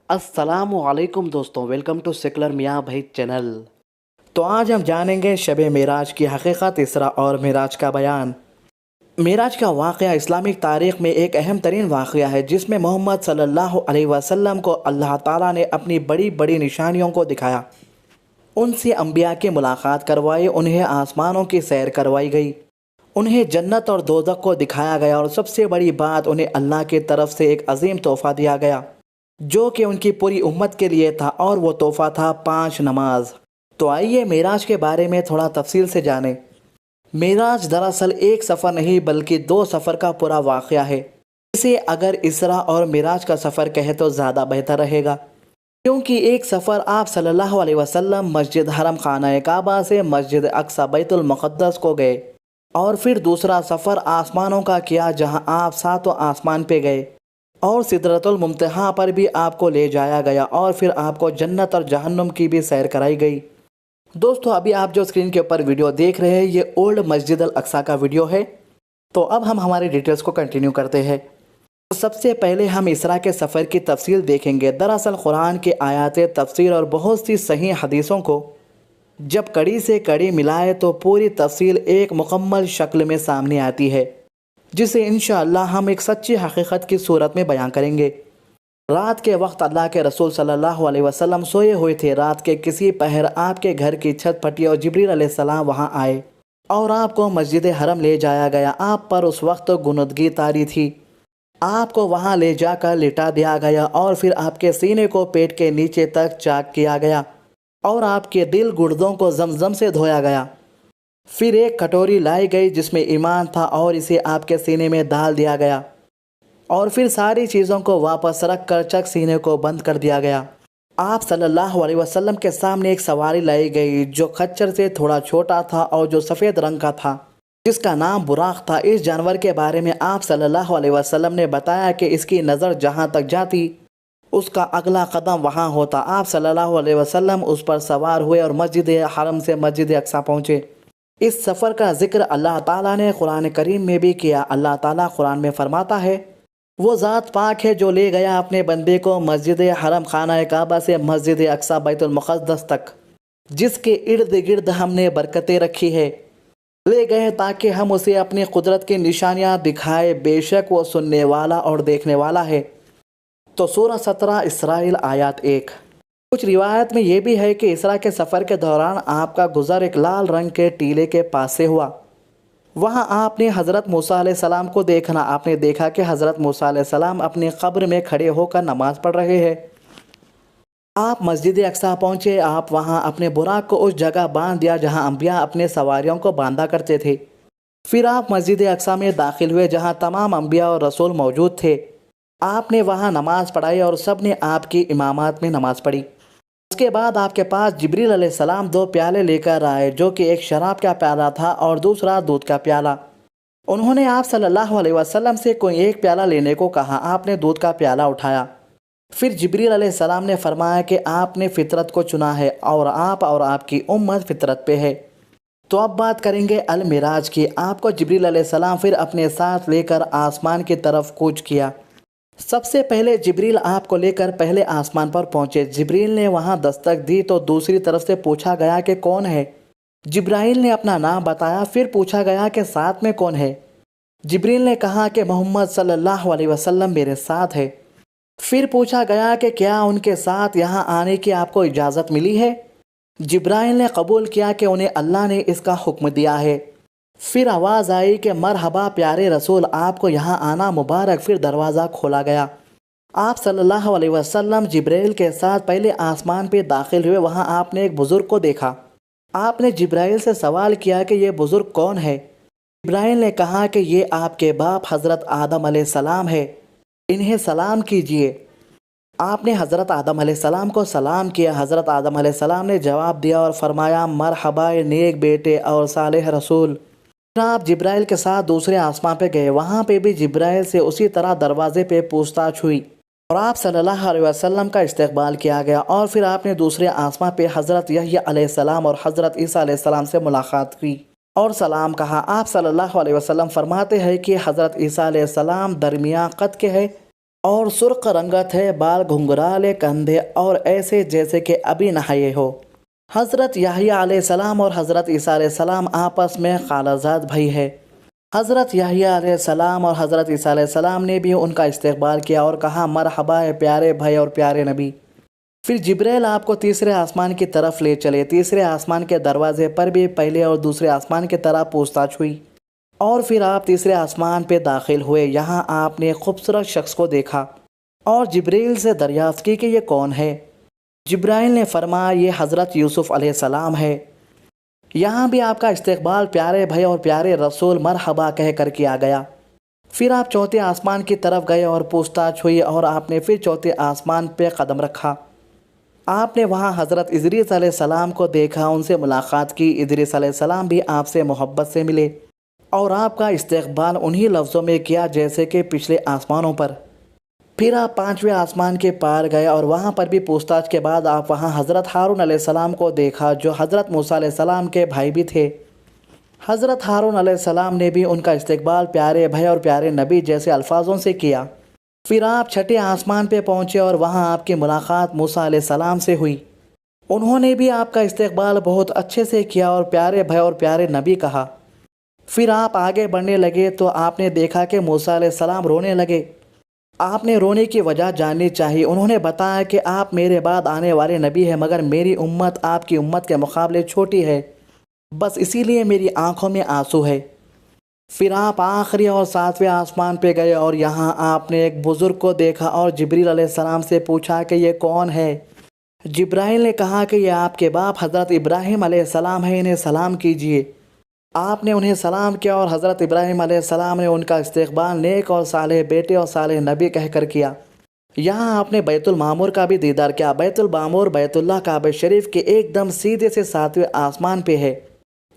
السلام علیکم دوستوں، ویلکم ٹو سیکولر میاں بھائی چینل۔ تو آج ہم جانیں گے شب معراج کی حقیقت، اسراء اور معراج کا بیان۔ معراج کا واقعہ اسلامک تاریخ میں ایک اہم ترین واقعہ ہے جس میں محمد صلی اللہ علیہ وسلم کو اللہ تعالیٰ نے اپنی بڑی بڑی نشانیوں کو دکھایا، ان سے انبیاء کی ملاقات کروائی، انہیں آسمانوں کی سیر کروائی گئی، انہیں جنت اور دوزخ کو دکھایا گیا، اور سب سے بڑی بات انہیں اللہ کی طرف سے ایک عظیم تحفہ دیا گیا جو کہ ان کی پوری امت کے لیے تھا، اور وہ تحفہ تھا 5 نماز۔ تو آئیے معراج کے بارے میں تھوڑا تفصیل سے جانیں۔ معراج دراصل ایک سفر نہیں بلکہ 2 سفر کا پورا واقعہ ہے۔ اسے اگر اسراء اور معراج کا سفر کہے تو زیادہ بہتر رہے گا، کیونکہ ایک سفر آپ صلی اللہ علیہ وسلم مسجد حرم خانہ کعبہ سے مسجد اقصی بیت المقدس کو گئے، اور پھر دوسرا سفر آسمانوں کا کیا جہاں آپ 7 آسمان پہ گئے، اور سدرۃ المنتہا پر بھی آپ کو لے جایا گیا، اور پھر آپ کو جنت اور جہنم کی بھی سیر کرائی گئی۔ دوستو، ابھی آپ جو اسکرین کے اوپر ویڈیو دیکھ رہے ہیں یہ اولڈ مسجد الاقصی کا ویڈیو ہے۔ تو اب ہم ہماری ڈیٹیلز کو کنٹینیو کرتے ہیں۔ سب سے پہلے ہم اسراء کے سفر کی تفصیل دیکھیں گے۔ دراصل قرآن کے آیات تفسیر اور بہت سی صحیح حدیثوں کو جب کڑی سے کڑی ملائے تو پوری تفصیل ایک مکمل شکل میں سامنے آتی ہے، جسے انشاءاللہ ہم ایک سچی حقیقت کی صورت میں بیان کریں گے۔ رات کے وقت اللہ کے رسول صلی اللہ علیہ وسلم سوئے ہوئے تھے۔ رات کے کسی پہر آپ کے گھر کی چھت پھٹی اور جبریل علیہ السلام وہاں آئے اور آپ کو مسجد حرم لے جایا گیا۔ آپ پر اس وقت گنودگی طاری تھی۔ آپ کو وہاں لے جا کر لٹا دیا گیا، اور پھر آپ کے سینے کو پیٹ کے نیچے تک چاک کیا گیا، اور آپ کے دل گردوں کو زمزم سے دھویا گیا۔ پھر ایک کٹوری لائی گئی جس میں ایمان تھا، اور اسے آپ کے سینے میں ڈال دیا گیا، اور پھر ساری چیزوں کو واپس رکھ کر چک سینے کو بند کر دیا گیا۔ آپ صلی اللہ علیہ وسلم کے سامنے ایک سواری لائی گئی جو خچر سے تھوڑا چھوٹا تھا اور جو سفید رنگ کا تھا، جس کا نام براق تھا۔ اس جانور کے بارے میں آپ صلی اللہ علیہ وسلم نے بتایا کہ اس کی نظر جہاں تک جاتی اس کا اگلا قدم وہاں ہوتا۔ آپ صلی اللہ علیہ وسلم اس پر سوار ہوئے اور مسجد حرم سے مسجد اقصی پہنچے۔ اس سفر کا ذکر اللہ تعالیٰ نے قرآن کریم میں بھی کیا۔ اللہ تعالیٰ قرآن میں فرماتا ہے، وہ ذات پاک ہے جو لے گیا اپنے بندے کو مسجد حرم خانہ کعبہ سے مسجد اقصی بیت المقدس تک، جس کے ارد گرد ہم نے برکتیں رکھی ہے، لے گئے تاکہ ہم اسے اپنی قدرت کی نشانیاں دکھائے، بے شک وہ سننے والا اور دیکھنے والا ہے۔ تو سورہ 17 اسرائیل آیات 1۔ کچھ روایت میں یہ بھی ہے کہ اسراء کے سفر کے دوران آپ کا گزر ایک لال رنگ کے ٹیلے کے پاس سے ہوا۔ وہاں آپ نے حضرت موسیٰ علیہ السلام کو دیکھا۔ آپ نے دیکھا کہ حضرت موسیٰ علیہ السلام اپنی قبر میں کھڑے ہو کر نماز پڑھ رہے ہیں۔ آپ مسجد اقصی پہنچے۔ آپ وہاں اپنے براق کو اس جگہ باندھ دیا جہاں انبیاء اپنے سواریوں کو باندھا کرتے تھے۔ پھر آپ مسجد اقصی میں داخل ہوئے جہاں تمام انبیاء اور رسول موجود تھے۔ آپ نے وہاں نماز پڑھائی اور سب نے آپ کی امامت میں نماز پڑھی۔ اس کے بعد آپ کے پاس جبریل علیہ السلام 2 پیالے لے کر آئے، جو کہ ایک شراب کا پیالہ تھا اور دوسرا دودھ کا پیالہ۔ انہوں نے آپ صلی اللہ علیہ وسلم سے کوئی ایک پیالہ لینے کو کہا۔ آپ نے دودھ کا پیالہ اٹھایا۔ پھر جبریل علیہ السلام نے فرمایا کہ آپ نے فطرت کو چنا ہے، اور آپ کی امت فطرت پہ ہے۔ تو اب بات کریں گے المعراج کی۔ آپ کو جبریل علیہ السلام پھر اپنے ساتھ لے کر آسمان کی طرف کوچ کیا۔ سب سے پہلے جبریل آپ کو لے کر پہلے آسمان پر پہنچے۔ جبریل نے وہاں دستک دی تو دوسری طرف سے پوچھا گیا کہ کون ہے؟ جبرائیل نے اپنا نام بتایا۔ پھر پوچھا گیا کہ ساتھ میں کون ہے؟ جبریل نے کہا کہ محمد صلی اللہ علیہ وسلم میرے ساتھ ہے۔ پھر پوچھا گیا کہ کیا ان کے ساتھ یہاں آنے کی آپ کو اجازت ملی ہے؟ جبرائیل نے قبول کیا کہ انہیں اللہ نے اس کا حکم دیا ہے۔ پھر آواز آئی کہ مرحبا پیارے رسول، آپ کو یہاں آنا مبارک۔ پھر دروازہ کھولا گیا۔ آپ صلی اللہ علیہ وسلم جبرائیل کے ساتھ پہلے آسمان پہ داخل ہوئے۔ وہاں آپ نے ایک بزرگ کو دیکھا۔ آپ نے جبرائیل سے سوال کیا کہ یہ بزرگ کون ہے؟ جبرائیل نے کہا کہ یہ آپ کے باپ حضرت آدم علیہ السلام ہے، انہیں سلام کیجئے۔ آپ نے حضرت آدم علیہ السلام کو سلام کیا۔ حضرت آدم علیہ السلام نے جواب دیا اور فرمایا، مرحبا نیک بیٹے اور صالح رسول۔ پھر آپ جبرائیل کے ساتھ دوسرے آسمان پہ گئے۔ وہاں پہ بھی جبرائیل سے اسی طرح دروازے پہ پوچھ تاچھ ہوئی، اور آپ صلی اللہ علیہ وسلم کا استقبال کیا گیا۔ اور پھر آپ نے دوسرے آسمان پہ حضرت یحییٰ علیہ السلام اور حضرت عیسیٰ علیہ السلام سے ملاقات کی اور سلام کہا۔ آپ صلی اللہ علیہ وسلم فرماتے ہیں کہ حضرت عیسیٰ علیہ السلام درمیان قد کے ہیں اور سرخ رنگت ہے، بال گھنگرالے کندھے اور ایسے جیسے کہ ابھی نہائے ہو۔ حضرت یحییٰ علیہ السلام اور حضرت عیسیٰ علیہ السلام آپس میں خالہ زاد بھائی ہے۔ حضرت یحییٰ علیہ السلام اور حضرت عیسیٰ علیہ السلام نے بھی ان کا استقبال کیا اور کہا، مرحبا اے پیارے بھائی اور پیارے نبی۔ پھر جبرائیل آپ کو تیسرے آسمان کی طرف لے چلے۔ تیسرے آسمان کے دروازے پر بھی پہلے اور دوسرے آسمان کی طرح پوچھ تاچھ ہوئی، اور پھر آپ تیسرے آسمان پہ داخل ہوئے۔ یہاں آپ نے ایک خوبصورت شخص کو دیکھا اور جبرائیل سے دریافت کی کہ یہ کون ہے؟ جبرائیل نے فرمایا، یہ حضرت یوسف علیہ السلام ہے۔ یہاں بھی آپ کا استقبال پیارے بھائی اور پیارے رسول مرحبا کہہ کر کیا گیا۔ پھر آپ چوتھے آسمان کی طرف گئے اور پوچھ تاچھ ہوئی، اور آپ نے پھر چوتھے آسمان پہ قدم رکھا۔ آپ نے وہاں حضرت ادریس علیہ السلام کو دیکھا، ان سے ملاقات کی۔ ادریس علیہ السلام بھی آپ سے محبت سے ملے اور آپ کا استقبال انہی لفظوں میں کیا جیسے کہ پچھلے آسمانوں پر۔ پھر آپ پانچویں آسمان کے پار گئے اور وہاں پر بھی پوچھ تاچھ کے بعد آپ وہاں حضرت ہارون علیہ السلام کو دیکھا، جو حضرت موسیٰ علیہ السلام کے بھائی بھی تھے۔ حضرت ہارون علیہ السلام نے بھی ان کا استقبال پیارے بھائی اور پیارے نبی جیسے الفاظوں سے کیا۔ پھر آپ چھٹے آسمان پہ پہنچے اور وہاں آپ کی ملاقات موسیٰ علیہ السلام سے ہوئی۔ انہوں نے بھی آپ کا استقبال بہت اچھے سے کیا اور پیارے بھائی اور پیارے نبی کہا۔ پھر آپ آگے بڑھنے لگے تو آپ نے دیکھا کہ موسیٰ علیہ السلام رونے لگے۔ آپ نے رونے کی وجہ جاننی چاہیے۔ انہوں نے بتایا کہ آپ میرے بعد آنے والے نبی ہیں، مگر میری امت آپ کی امت کے مقابلے چھوٹی ہے، بس اسی لیے میری آنکھوں میں آنسو ہے۔ پھر آپ آخری اور ساتویں آسمان پہ گئے اور یہاں آپ نے ایک بزرگ کو دیکھا اور جبریل علیہ السلام سے پوچھا کہ یہ کون ہے؟ جبرائیل نے کہا کہ یہ آپ کے باپ حضرت ابراہیم علیہ السلام ہے، انہیں سلام کیجیے۔ آپ نے انہیں سلام کیا اور حضرت ابراہیم علیہ السلام نے ان کا استقبال نیک اور صالح بیٹے اور صالح نبی کہہ کر کیا۔ یہاں آپ نے بیت المعمور کا بھی دیدار کیا۔ بیت المعمور بیت اللہ کعبہ شریف کے ایک دم سیدھے سے ساتویں آسمان پہ ہے،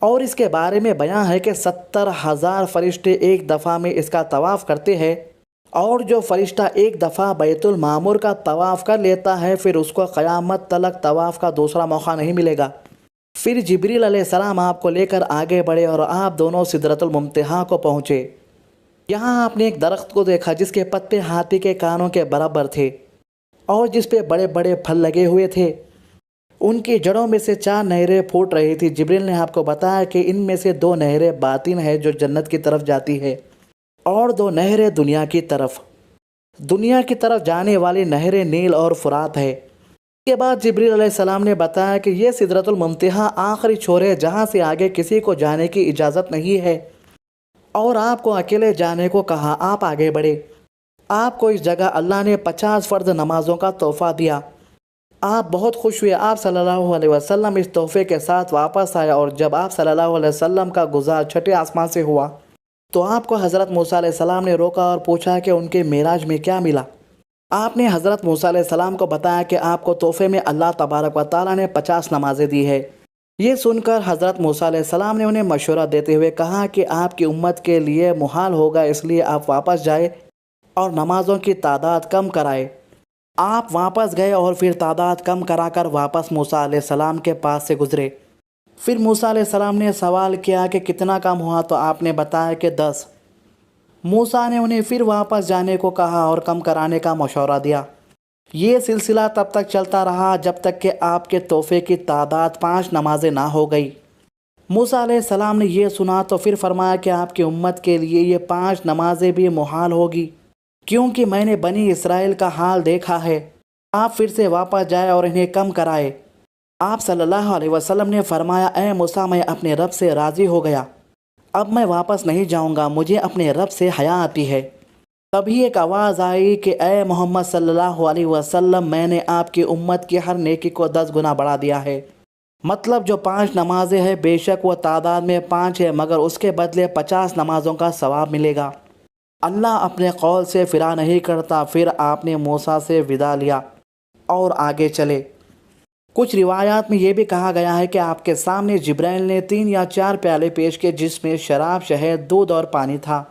اور اس کے بارے میں بیان ہے کہ 70,000 فرشتے ایک دفعہ میں اس کا طواف کرتے ہیں، اور جو فرشتہ ایک دفعہ بیت المعمور کا طواف کر لیتا ہے پھر اس کو قیامت تلک طواف کا دوسرا موقع نہیں ملے گا۔ پھر جبریل علیہ السلام آپ کو لے کر آگے بڑھے اور آپ دونوں سدرۃ المنتہا کو پہنچے۔ یہاں آپ نے ایک درخت کو دیکھا جس کے پتے ہاتھی کے کانوں کے برابر تھے اور جس پہ بڑے بڑے پھل لگے ہوئے تھے۔ ان کی جڑوں میں سے 4 نہریں پھوٹ رہی تھی۔ جبریل نے آپ کو بتایا کہ ان میں سے 2 نہریں باطن ہیں جو جنت کی طرف جاتی ہے، اور 2 نہریں دنیا کی طرف۔ دنیا کی طرف جانے والی نہریں نیل اور فرات ہے۔ اس کے بعد جبریل علیہ السلام نے بتایا کہ یہ سدرۃ المنتہا آخری چھور ہے جہاں سے آگے کسی کو جانے کی اجازت نہیں ہے، اور آپ کو اکیلے جانے کو کہا۔ آپ آگے بڑھے۔ آپ کو اس جگہ اللہ نے 50 فرض نمازوں کا تحفہ دیا۔ آپ بہت خوش ہوئے۔ آپ صلی اللہ علیہ وسلم اس تحفے کے ساتھ واپس آئے، اور جب آپ صلی اللہ علیہ وسلم کا گزار چھٹے آسمان سے ہوا تو آپ کو حضرت موسیٰ علیہ السلام نے روکا اور پوچھا کہ ان کے معراج میں کیا ملا۔ آپ نے حضرت موسیٰ علیہ السلام کو بتایا کہ آپ کو تحفے میں اللہ تبارک و تعالیٰ نے 50 نمازیں دی ہے۔ یہ سن کر حضرت موسیٰ علیہ السلام نے انہیں مشورہ دیتے ہوئے کہا کہ آپ کی امت کے لیے محال ہوگا، اس لیے آپ واپس جائے اور نمازوں کی تعداد کم کرائے۔ آپ واپس گئے اور پھر تعداد کم کرا کر واپس موسیٰ علیہ السلام کے پاس سے گزرے۔ پھر موسیٰ علیہ السلام نے سوال کیا کہ کتنا کم ہوا، تو آپ نے بتایا کہ 10۔ موسیٰ نے انہیں پھر واپس جانے کو کہا اور کم کرانے کا مشورہ دیا۔ یہ سلسلہ تب تک چلتا رہا جب تک کہ آپ کے تحفے کی تعداد 5 نمازیں نہ ہو گئی۔ موسیٰ علیہ السلام نے یہ سنا تو پھر فرمایا کہ آپ کی امت کے لیے یہ 5 نمازیں بھی محال ہوگی، کیونکہ میں نے بنی اسرائیل کا حال دیکھا ہے۔ آپ پھر سے واپس جائے اور انہیں کم کرائے۔ آپ صلی اللہ علیہ وسلم نے فرمایا، اے موسیٰ، میں اپنے رب سے راضی ہو گیا، اب میں واپس نہیں جاؤں گا، مجھے اپنے رب سے حیا آتی ہے۔ تبھی ایک آواز آئی کہ اے محمد صلی اللہ علیہ وسلم، میں نے آپ کی امت کی ہر نیکی کو 10 گنا بڑھا دیا ہے۔ مطلب جو 5 نمازیں ہیں بے شک وہ تعداد میں 5 ہے، مگر اس کے بدلے 50 نمازوں کا ثواب ملے گا۔ اللہ اپنے قول سے فرا نہیں کرتا۔ پھر آپ نے موسیٰ سے وداع لیا اور آگے چلے۔ کچھ روایات میں یہ بھی کہا گیا ہے کہ آپ کے سامنے جبرائیل نے 3 یا 4 پیالے پیش کیے جس میں شراب، شہد، دودھ اور پانی تھا۔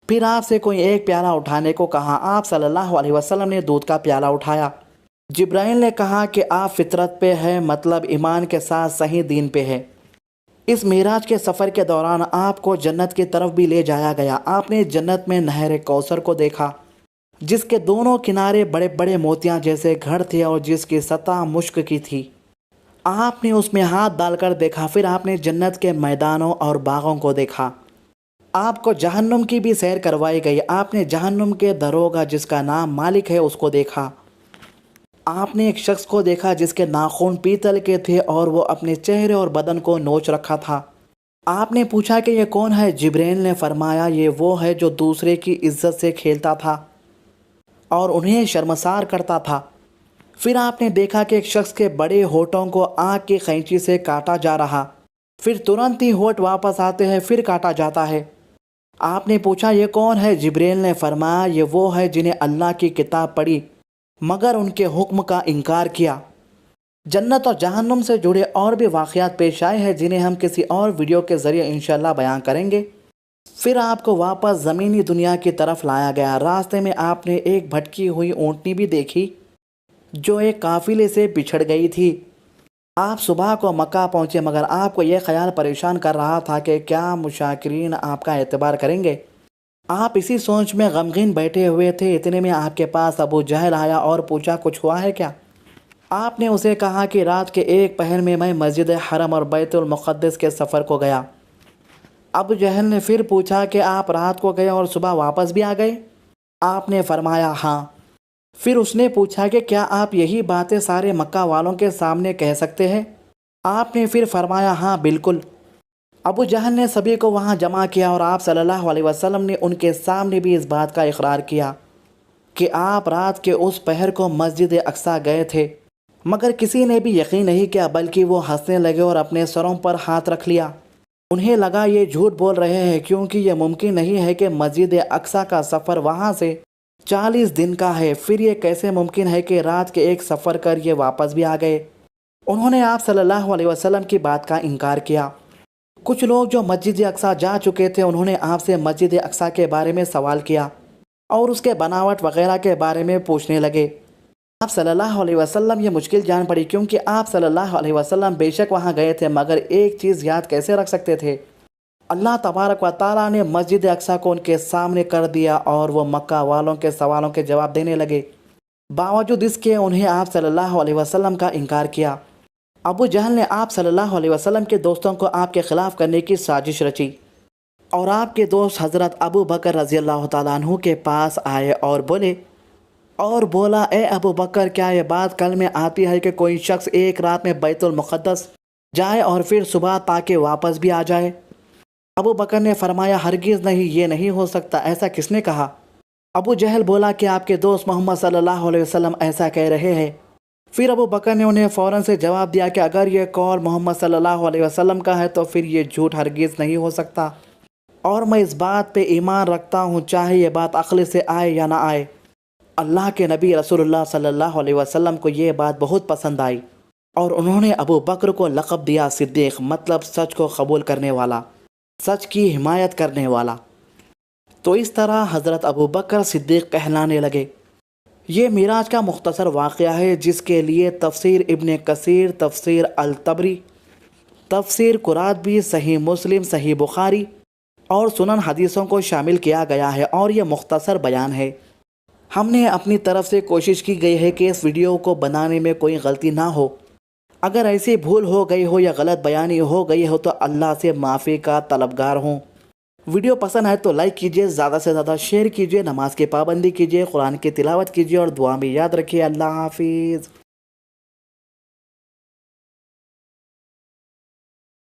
پھر آپ سے کوئی ایک پیالہ اٹھانے کو کہا۔ آپ صلی اللہ علیہ وسلم نے دودھ کا پیالہ اٹھایا۔ جبرائیل نے کہا کہ آپ فطرت پہ ہے، مطلب ایمان کے ساتھ صحیح دین پہ ہے۔ اس معراج کے سفر کے دوران آپ کو جنت کی طرف بھی لے جایا گیا۔ آپ نے جنت میں نہر کوثر کو دیکھا جس کے دونوں کنارے بڑے بڑے موتیاں جیسے گھڑ تھے اور جس کی سطح مشک کی تھی۔ آپ نے اس میں ہاتھ ڈال کر دیکھا، پھر آپ نے جنت کے میدانوں اور باغوں کو دیکھا۔ آپ کو جہنم کی بھی سیر کروائی گئی۔ آپ نے جہنم کے دروگا جس کا نام مالک ہے اس کو دیکھا۔ آپ نے ایک شخص کو دیکھا جس کے ناخن پیتل کے تھے اور وہ اپنے چہرے اور بدن کو نوچ رکھا تھا۔ آپ نے پوچھا کہ یہ کون ہے؟ جبرائیل نے فرمایا یہ وہ ہے جو دوسرے کی عزت سے کھیلتا تھا اور انہیں شرمسار کرتا تھا۔ پھر آپ نے دیکھا کہ ایک شخص کے بڑے ہونٹوں کو آگ کی قینچی سے کاٹا جا رہا، پھر ترنت ہی ہونٹ واپس آتے ہیں، پھر کاٹا جاتا ہے۔ آپ نے پوچھا یہ کون ہے؟ جبرائیل نے فرمایا یہ وہ ہے جنہیں اللہ کی کتاب پڑھی مگر ان کے حکم کا انکار کیا۔ جنت اور جہنم سے جڑے اور بھی واقعات پیش آئے ہیں جنہیں ہم کسی اور ویڈیو کے ذریعے انشاءاللہ بیان کریں گے۔ پھر آپ کو واپس زمینی دنیا کی طرف لایا گیا۔ راستے میں آپ نے ایک بھٹکی ہوئی اونٹنی بھی دیکھی جو ایک قافلے سے بچھڑ گئی تھی۔ آپ صبح کو مکہ پہنچے مگر آپ کو یہ خیال پریشان کر رہا تھا کہ کیا مشاکرین آپ کا اعتبار کریں گے۔ آپ اسی سوچ میں غمگین بیٹھے ہوئے تھے، اتنے میں آپ کے پاس ابو جہل آیا اور پوچھا کچھ ہوا ہے کیا؟ آپ نے اسے کہا کہ رات کے ایک پہر میں مسجد حرم اور بیت المقدس کے سفر کو گیا۔ ابو جہل نے پھر پوچھا کہ آپ رات کو گئے اور صبح واپس بھی آ گئے؟ آپ نے فرمایا ہاں۔ پھر اس نے پوچھا کہ کیا آپ یہی باتیں سارے مکہ والوں کے سامنے کہہ سکتے ہیں؟ آپ نے پھر فرمایا ہاں بالکل۔ ابو جہل نے سبھی کو وہاں جمع کیا اور آپ صلی اللہ علیہ وسلم نے ان کے سامنے بھی اس بات کا اقرار کیا کہ آپ رات کے اس پہر کو مسجد اقصیٰ گئے تھے، مگر کسی نے بھی یقین نہیں کیا بلکہ وہ ہنسنے لگے اور اپنے سروں پر ہاتھ رکھ لیا۔ انہیں لگا یہ جھوٹ بول رہے ہیں کیونکہ یہ ممکن نہیں ہے کہ مسجد اقصیٰ کا سفر وہاں سے 40 دن کا ہے، پھر یہ کیسے ممکن ہے کہ رات کے ایک سفر کر یہ واپس بھی آ گئے۔ انہوں نے آپ صلی اللہ علیہ وسلم کی بات کا انکار کیا۔ کچھ لوگ جو مسجد اقصیٰ جا چکے تھے انہوں نے آپ سے مسجد اقصیٰ کے بارے میں سوال کیا اور اس کے بناوٹ وغیرہ کے بارے میں پوچھنے لگے۔ آپ صلی اللہ علیہ وسلم یہ مشکل جان پڑی کیونکہ آپ صلی اللہ علیہ وسلم بے شک وہاں گئے تھے مگر ایک چیز یاد کیسے رکھ سکتے تھے؟ اللہ تبارک و تعالیٰ نے مسجد اقصیٰ کو ان کے سامنے کر دیا اور وہ مکہ والوں کے سوالوں کے جواب دینے لگے، باوجود اس کے انہیں آپ صلی اللہ علیہ وسلم کا انکار کیا۔ ابو جہل نے آپ صلی اللہ علیہ وسلم کے دوستوں کو آپ کے خلاف کرنے کی سازش رچی اور آپ کے دوست حضرت ابو بکر رضی اللہ تعالیٰ عنہ کے پاس آئے اور بولا اے ابو بکر کیا یہ بات کل میں آتی ہے کہ کوئی شخص ایک رات میں بیت المقدس جائے اور پھر صبح تاکہ واپس بھی آ جائے؟ ابو بکر نے فرمایا ہرگز نہیں، یہ نہیں ہو سکتا۔ ایسا کس نے کہا؟ ابو جہل بولا کہ آپ کے دوست محمد صلی اللہ علیہ وسلم ایسا کہہ رہے ہیں۔ پھر ابو بکر نے انہیں فوراً سے جواب دیا کہ اگر یہ قول محمد صلی اللہ علیہ وسلم کا ہے تو پھر یہ جھوٹ ہرگز نہیں ہو سکتا، اور میں اس بات پہ ایمان رکھتا ہوں چاہے یہ بات عقل سے آئے یا نہ آئے۔ اللہ کے نبی رسول اللہ صلی اللہ علیہ وسلم کو یہ بات بہت پسند آئی اور انہوں نے ابو بکر کو لقب دیا صدیق، مطلب سچ کو قبول کرنے والا، سچ کی حمایت کرنے والا۔ تو اس طرح حضرت ابو بکر صدیق کہلانے لگے۔ یہ معراج کا مختصر واقعہ ہے جس کے لیے تفسیر ابن کثیر، تفسیر الطبری، تفسیر قرطبی، صحیح مسلم، صحیح بخاری اور سنن حدیثوں کو شامل کیا گیا ہے، اور یہ مختصر بیان ہے۔ ہم نے اپنی طرف سے کوشش کی گئی ہے کہ اس ویڈیو کو بنانے میں کوئی غلطی نہ ہو۔ اگر ایسی بھول ہو گئی ہو یا غلط بیانی ہو گئی ہو تو اللہ سے معافی کا طلبگار ہوں۔ ویڈیو پسند ہے تو لائک کیجئے، زیادہ سے زیادہ شیئر کیجئے، نماز کی پابندی کیجئے، قرآن کی تلاوت کیجئے اور دعا میں یاد رکھیے۔ اللہ حافظ۔